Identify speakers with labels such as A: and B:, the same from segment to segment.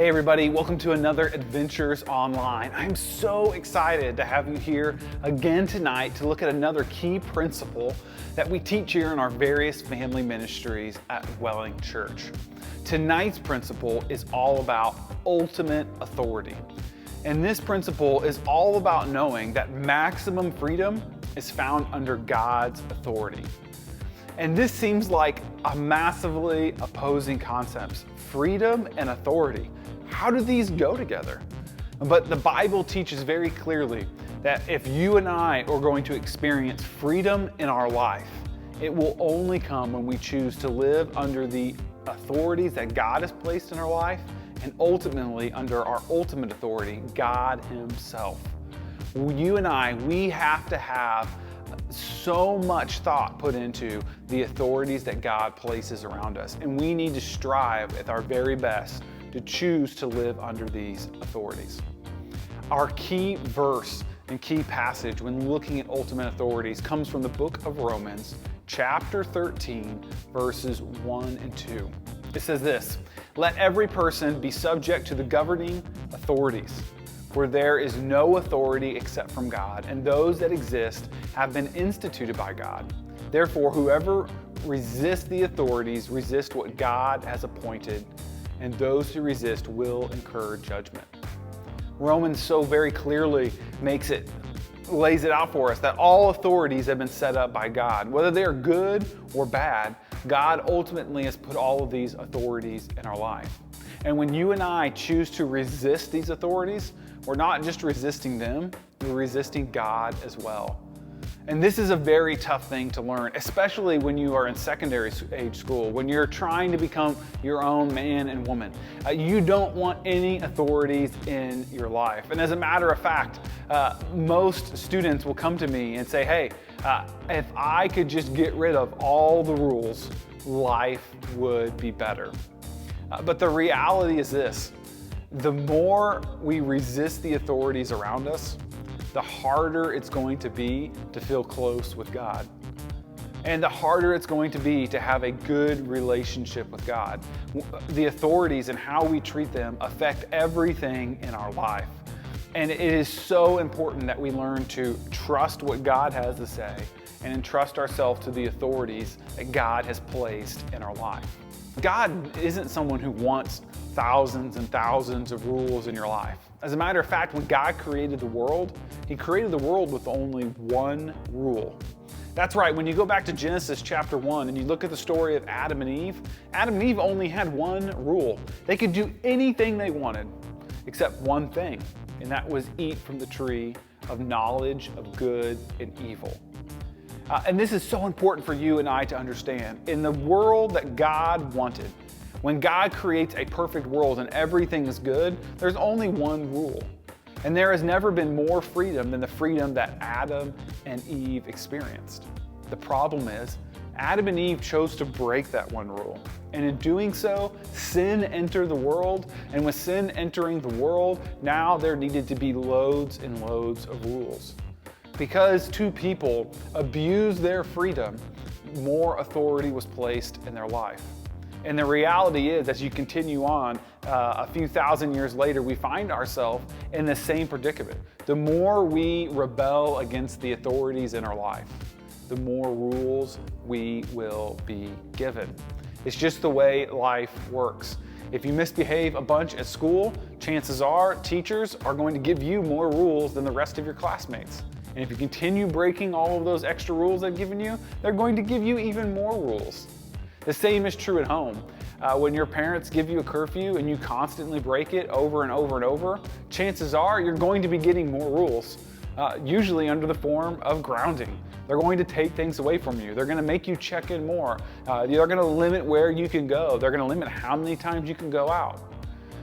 A: Hey everybody, welcome to another Adventures Online. I'm so excited to have you here again tonight to look at another key principle that we teach here in our various family ministries at Welling Church. Tonight's principle is all about ultimate authority. And this principle is all about knowing that maximum freedom is found under God's authority. And this seems like a massively opposing concepts, freedom and authority. How do these go together? But the Bible teaches very clearly that if you and I are going to experience freedom in our life, it will only come when we choose to live under the authorities that God has placed in our life and ultimately under our ultimate authority, God Himself. You and I, we have to have so much thought put into the authorities that God places around us, and we need to strive at our very best to choose to live under these authorities. Our key verse and key passage when looking at ultimate authorities comes from the book of Romans, chapter 13, verses 1 and 2. It says this, "Let every person be subject to the governing authorities, for there is no authority except from God, and those that exist have been instituted by God. Therefore, whoever resists the authorities resists what God has appointed, and those who resist will incur judgment." Romans so very clearly lays it out for us that all authorities have been set up by God. Whether they are good or bad, God ultimately has put all of these authorities in our life. And when you and I choose to resist these authorities, we're not just resisting them, we're resisting God as well. And this is a very tough thing to learn, especially when you are in secondary age school, when you're trying to become your own man and woman. You don't want any authorities in your life. And as a matter of fact, most students will come to me and say, hey, if I could just get rid of all the rules, life would be better. But the reality is this, the more we resist the authorities around us, the harder it's going to be to feel close with God. And the harder it's going to be to have a good relationship with God. The authorities and how we treat them affect everything in our life. And it is so important that we learn to trust what God has to say and entrust ourselves to the authorities that God has placed in our life. God isn't someone who wants thousands and thousands of rules in your life. As a matter of fact, when God created the world, He created the world with only one rule. That's right, when you go back to Genesis chapter 1 and you look at the story of Adam and Eve only had one rule. They could do anything they wanted except one thing, and that was eat from the tree of knowledge of good and evil. And this is so important for you and I to understand. In the world that God wanted, when God creates a perfect world and everything is good, there's only one rule. And there has never been more freedom than the freedom that Adam and Eve experienced. The problem is, Adam and Eve chose to break that one rule. And in doing so, sin entered the world. And with sin entering the world, now there needed to be loads and loads of rules. Because two people abused their freedom, more authority was placed in their life. And the reality is, as you continue on, a few thousand years later, we find ourselves in the same predicament. The more we rebel against the authorities in our life, the more rules we will be given. It's just the way life works. If you misbehave a bunch at school, chances are teachers are going to give you more rules than the rest of your classmates. And if you continue breaking all of those extra rules they've given you, they're going to give you even more rules. The same is true at home. When your parents give you a curfew and you constantly break it over and over and over, chances are you're going to be getting more rules, usually under the form of grounding. They're going to take things away from you. They're going to make you check in more. They're going to limit where you can go. They're going to limit how many times you can go out.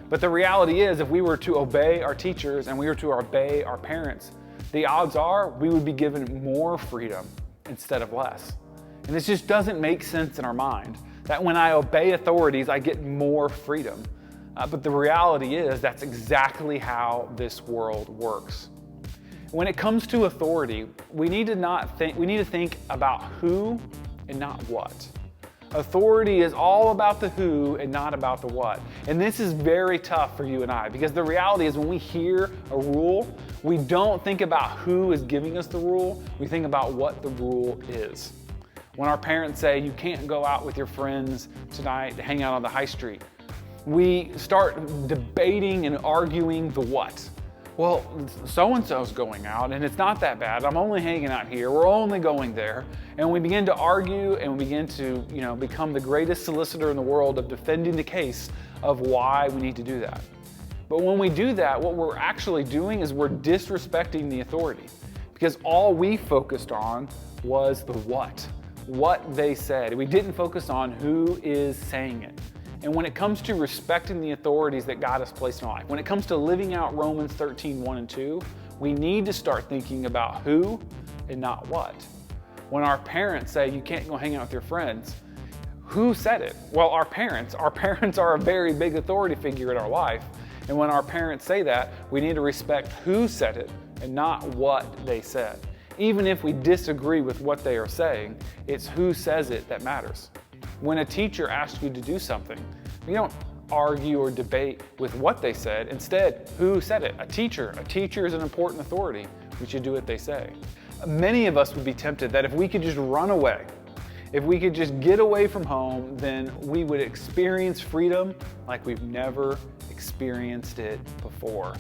A: But the reality is, if we were to obey our teachers and we were to obey our parents, the odds are we would be given more freedom instead of less. And this just doesn't make sense in our mind, that when I obey authorities, I get more freedom. But the reality is that's exactly how this world works. When it comes to authority, we need to think about who and not what. Authority is all about the who and not about the what. And this is very tough for you and I, because the reality is when we hear a rule, we don't think about who is giving us the rule, we think about what the rule is. When our parents say, you can't go out with your friends tonight to hang out on the high street, we start debating and arguing the what. Well, so-and-so's going out and it's not that bad. I'm only hanging out here. We're only going there. And we begin to argue and we begin to, become the greatest solicitor in the world of defending the case of why we need to do that. But when we do that, what we're actually doing is we're disrespecting the authority, because all we focused on was the what they said. We didn't focus on who is saying it. And when it comes to respecting the authorities that God has placed in our life, when it comes to living out Romans 13:1 and 2, we need to start thinking about who and not what. When our parents say you can't go hang out with your friends, who said it? Well, our parents. Our parents are a very big authority figure in our life. And when our parents say that, we need to respect who said it and not what they said. Even if we disagree with what they are saying, it's who says it that matters. When a teacher asks you to do something, you don't argue or debate with what they said. Instead, who said it? A teacher. A teacher is an important authority. We should do what they say. Many of us would be tempted that if we could just run away, if we could just get away from home, then we would experience freedom like we've never experienced it before.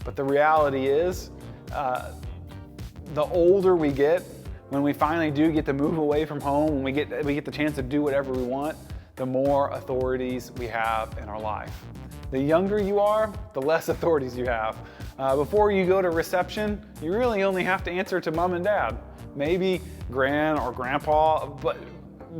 A: But the reality is, the older we get, when we finally do get to move away from home, when we get the chance to do whatever we want, the more authorities we have in our life. The younger you are, the less authorities you have. Before you go to reception, you really only have to answer to mom and dad, maybe gran or grandpa, but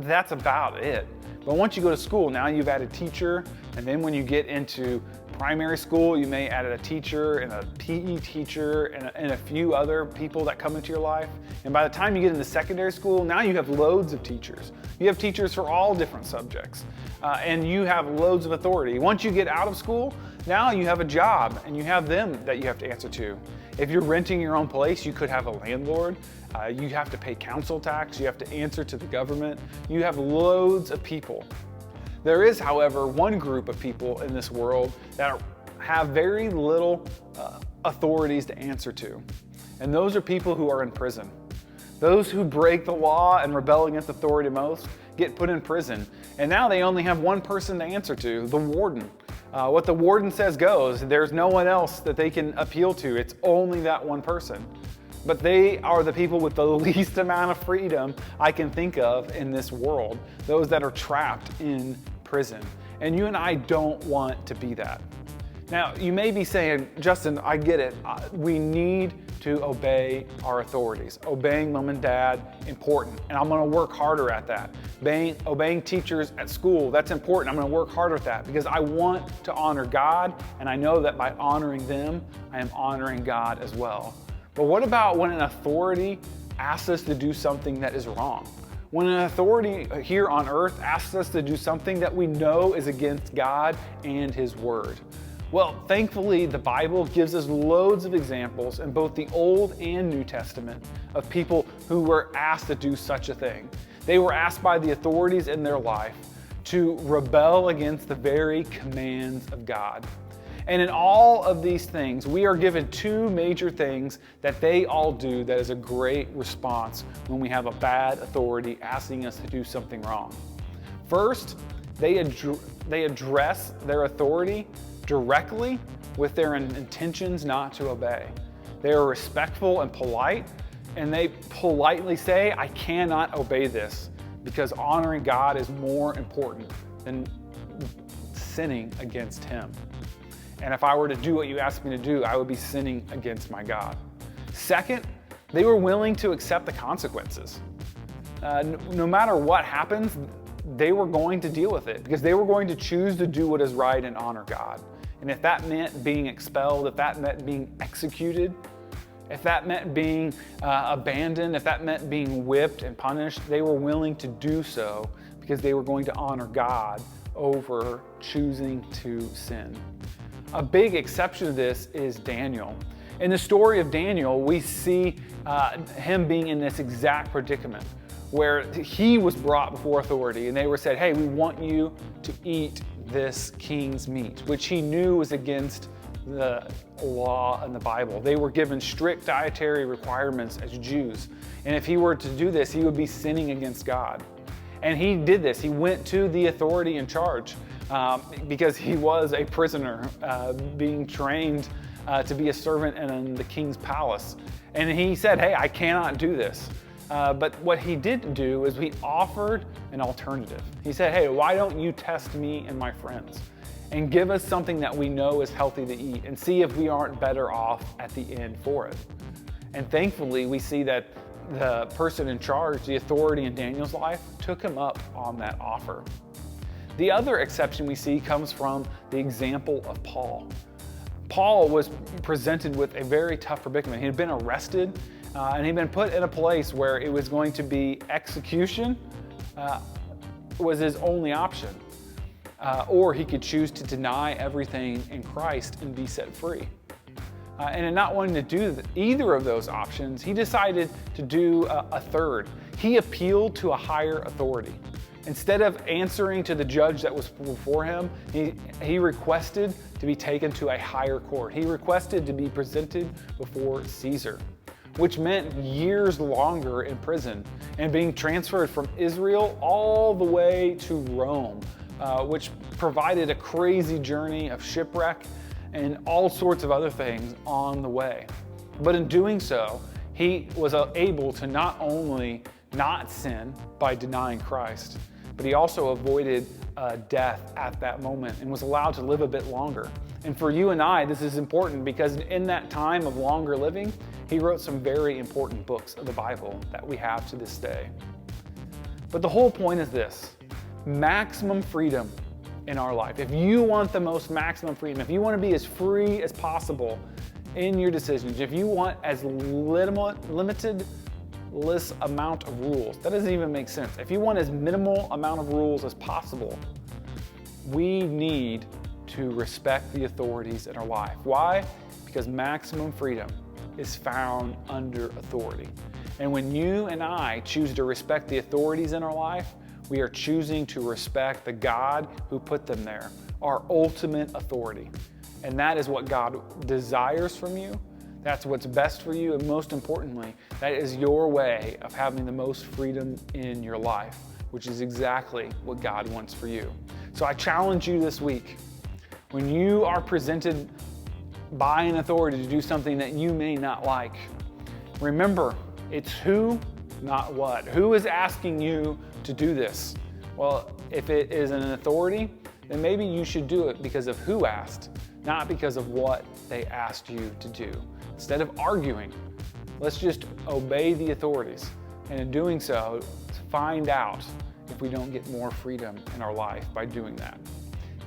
A: that's about it. But once you go to school, now you've added teacher, and then when you get into primary school, you may add a teacher and a PE teacher and a few other people that come into your life. And by the time you get into secondary school, now you have loads of teachers. You have teachers for all different subjects, and you have loads of authority. Once you get out of school, now you have a job and you have them that you have to answer to. If you're renting your own place, you could have a landlord. You have to pay council tax. You have to answer to the government. You have loads of people. There is, however, one group of people in this world that have very little authorities to answer to. And those are people who are in prison. Those who break the law and rebel against authority most get put in prison. And now they only have one person to answer to, the warden. What the warden says goes. There's no one else that they can appeal to. It's only that one person. But they are the people with the least amount of freedom I can think of in this world, those that are trapped in prison. And you and I don't want to be that. Now, you may be saying, Justin, I get it. We need to obey our authorities. Obeying mom and dad, important. And I'm going to work harder at that. Obeying teachers at school, that's important. I'm going to work harder at that because I want to honor God, and I know that by honoring them, I am honoring God as well. But what about when an authority asks us to do something that is wrong? When an authority here on earth asks us to do something that we know is against God and His Word? Well, thankfully, the Bible gives us loads of examples in both the Old and New Testament of people who were asked to do such a thing. They were asked by the authorities in their life to rebel against the very commands of God. And in all of these things, we are given two major things that they all do that is a great response when we have a bad authority asking us to do something wrong. First, they address their authority directly with their intentions not to obey. They are respectful and polite, and they politely say, I cannot obey this because honoring God is more important than sinning against Him. And if I were to do what you asked me to do, I would be sinning against my God. Second, they were willing to accept the consequences. No matter what happens, they were going to deal with it because they were going to choose to do what is right and honor God. And if that meant being expelled, if that meant being executed, if that meant being abandoned, if that meant being whipped and punished, they were willing to do so because they were going to honor God over choosing to sin. A big exception to this is Daniel. In the story of Daniel, we see him being in this exact predicament where he was brought before authority and they were said, hey, we want you to eat this king's meat, which he knew was against the law and the Bible. They were given strict dietary requirements as Jews. And if he were to do this, he would be sinning against God. And he did this. He went to the authority in charge because he was a prisoner being trained to be a servant in the king's palace. And he said, hey, I cannot do this. But what he did do is he offered an alternative. He said, hey, why don't you test me and my friends and give us something that we know is healthy to eat and see if we aren't better off at the end for it. And thankfully, we see that the person in charge, the authority in Daniel's life, took him up on that offer. The other exception we see comes from the example of Paul. Paul was presented with a very tough predicament. He had been arrested and he'd been put in a place where it was going to be execution was his only option. Or he could choose to deny everything in Christ and be set free. And in not wanting to do either of those options, he decided to do a third. He appealed to a higher authority. Instead of answering to the judge that was before him, he requested to be taken to a higher court. He requested to be presented before Caesar, which meant years longer in prison and being transferred from Israel all the way to Rome, which provided a crazy journey of shipwreck and all sorts of other things on the way. But in doing so, he was able to not only not sin by denying Christ, but he also avoided death at that moment and was allowed to live a bit longer. And for you and I, this is important because in that time of longer living, he wrote some very important books of the Bible that we have to this day. But the whole point is this: maximum freedom in our life. If you want the most maximum freedom, if you want to be as free as possible in your decisions, if you want as limited amount of rules, that doesn't even make sense. If you want as minimal amount of rules as possible, we need to respect the authorities in our life. Why? Because maximum freedom is found under authority. And when you and I choose to respect the authorities in our life, we are choosing to respect the God who put them there, our ultimate authority. And that is what God desires from you. That's what's best for you. And most importantly, that is your way of having the most freedom in your life, which is exactly what God wants for you. So I challenge you this week, when you are presented by an authority to do something that you may not like, remember, it's who, not what. Who is asking you to do this? Well, if it is an authority, then maybe you should do it because of who asked, not because of what they asked you to do. Instead of arguing, let's just obey the authorities. And in doing so, find out if we don't get more freedom in our life by doing that.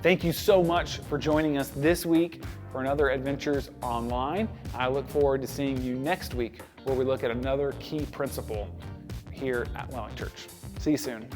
A: Thank you so much for joining us this week for another Adventures Online. I look forward to seeing you next week where we look at another key principle here at Wellington Church. See you soon.